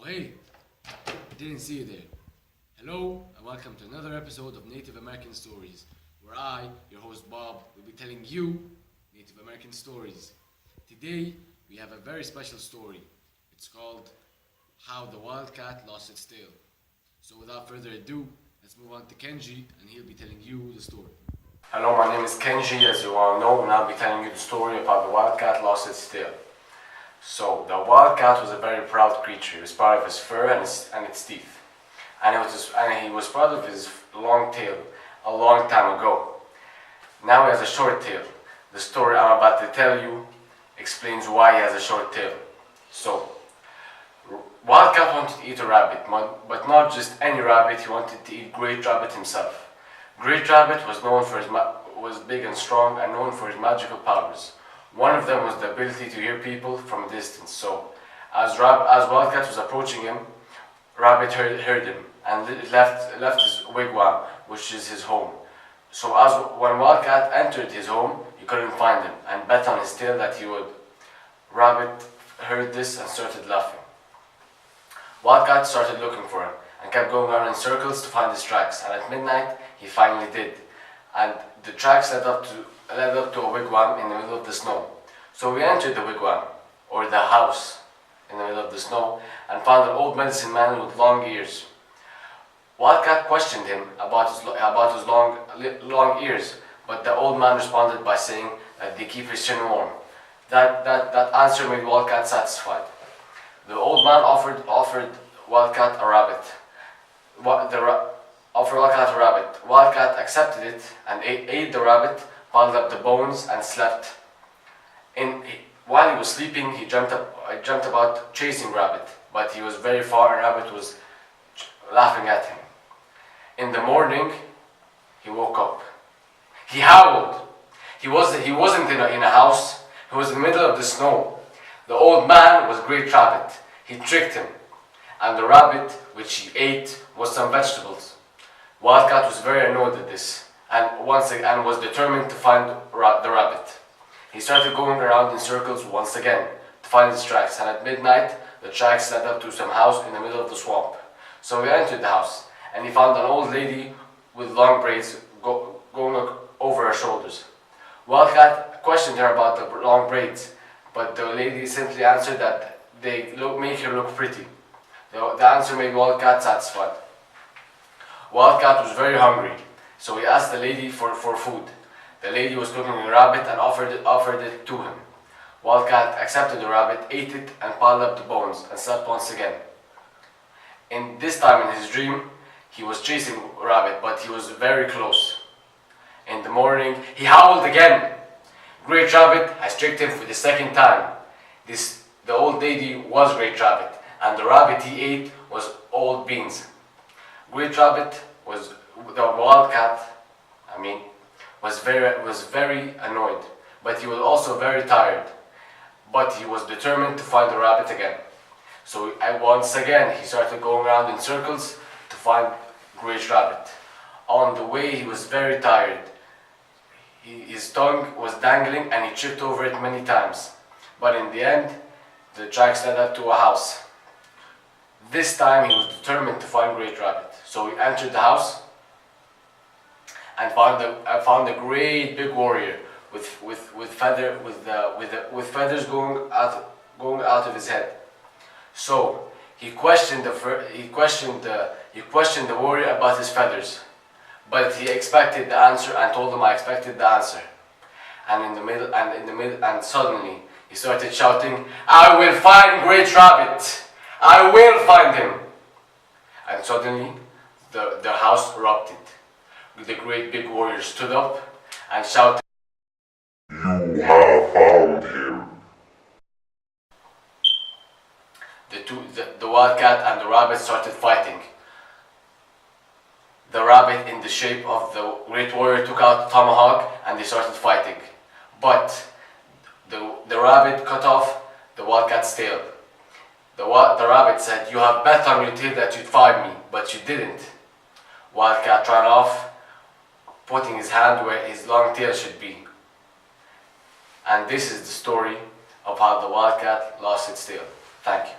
hey, I didn't see you there. Hello, and welcome to another episode of Native American Stories, where I, your host Bob, will be telling you Native American stories. Today, we have a very special story. It's called How the Wildcat Lost Its Tail. So without further ado, let's move on to Kenji, and he'll be telling you the story. Hello, my name is Kenji, as you all know, and I'll be telling you the story about the wildcat lost its tail. So, the wildcat was a very proud creature. He was proud of his fur and its teeth. And he was proud of his long tail a long time ago. Now he has a short tail. The story I'm about to tell you explains why he has a short tail. So, Wildcat wanted to eat a rabbit, but not just any rabbit. He wanted to eat Great Rabbit himself. Great Rabbit was big and strong and known for his magical powers. One of them was the ability to hear people from a distance. So, as Wildcat was approaching him, Rabbit heard him and left his wigwam, which is his home. So, when Wildcat entered his home, he couldn't find him and bet on his tail that he would. Rabbit heard this and started laughing. Wildcat started looking for him and kept going around in circles to find his tracks, and at midnight he finally did. And the tracks led up to a wigwam in the middle of the snow. So we entered the wigwam, or the house, in the middle of the snow, and found an old medicine man with long ears. Wildcat questioned him about his long ears, but the old man responded by saying that they keep his chin warm. That answer made Wildcat satisfied. The old man offered Wildcat a rabbit. Wildcat accepted it and ate the rabbit, piled up the bones, and slept. While he was sleeping, he dreamt about chasing Rabbit, but he was very far and Rabbit was laughing at him. In the morning, he woke up. He howled. He wasn't in a house. He was in the middle of the snow. The old man was Great Rabbit. He tricked him, and the rabbit which he ate was some vegetables. Wildcat was very annoyed at this, and was determined to find the rabbit. He started going around in circles once again to find his tracks, and at midnight the tracks led up to some house in the middle of the swamp. So he entered the house, and he found an old lady with long braids going over her shoulders. Wildcat questioned her about the long braids, but the lady simply answered that they make her look pretty. The answer made Wildcat satisfied. Wildcat was very hungry, so he asked the lady for food. The lady was cooking a rabbit and offered it to him. Wildcat accepted the rabbit, ate it, and piled up the bones, and slept once again. This time in his dream, he was chasing Rabbit, but he was very close. In the morning, he howled again. Great Rabbit has tricked him for the second time. The old lady was Great Rabbit, and the rabbit he ate was old beans. Great Rabbit was very annoyed, but he was also very tired. But he was determined to find the rabbit again. So once again he started going around in circles to find Great Rabbit. On the way he was very tired. His tongue was dangling and he tripped over it many times. But in the end, the tracks led up to a house. This time he was determined to find Great Rabbit. So he entered the house and found a great big warrior with feathers going out of his head. So he questioned the warrior about his feathers, but he expected the answer and told him, "I expected the answer." And suddenly he started shouting, "I will find Great Rabbit! I will find him!" And suddenly the house erupted. The great big warrior stood up and shouted, "You have found him." The wildcat and the rabbit started fighting. The rabbit, in the shape of the great warrior, took out the tomahawk and they started fighting. But the rabbit cut off the wildcat's tail. The rabbit said, "You have bet on your tail that you'd find me, but you didn't." Wildcat ran off, putting his hand where his long tail should be. And this is the story of how the wildcat lost its tail. Thank you.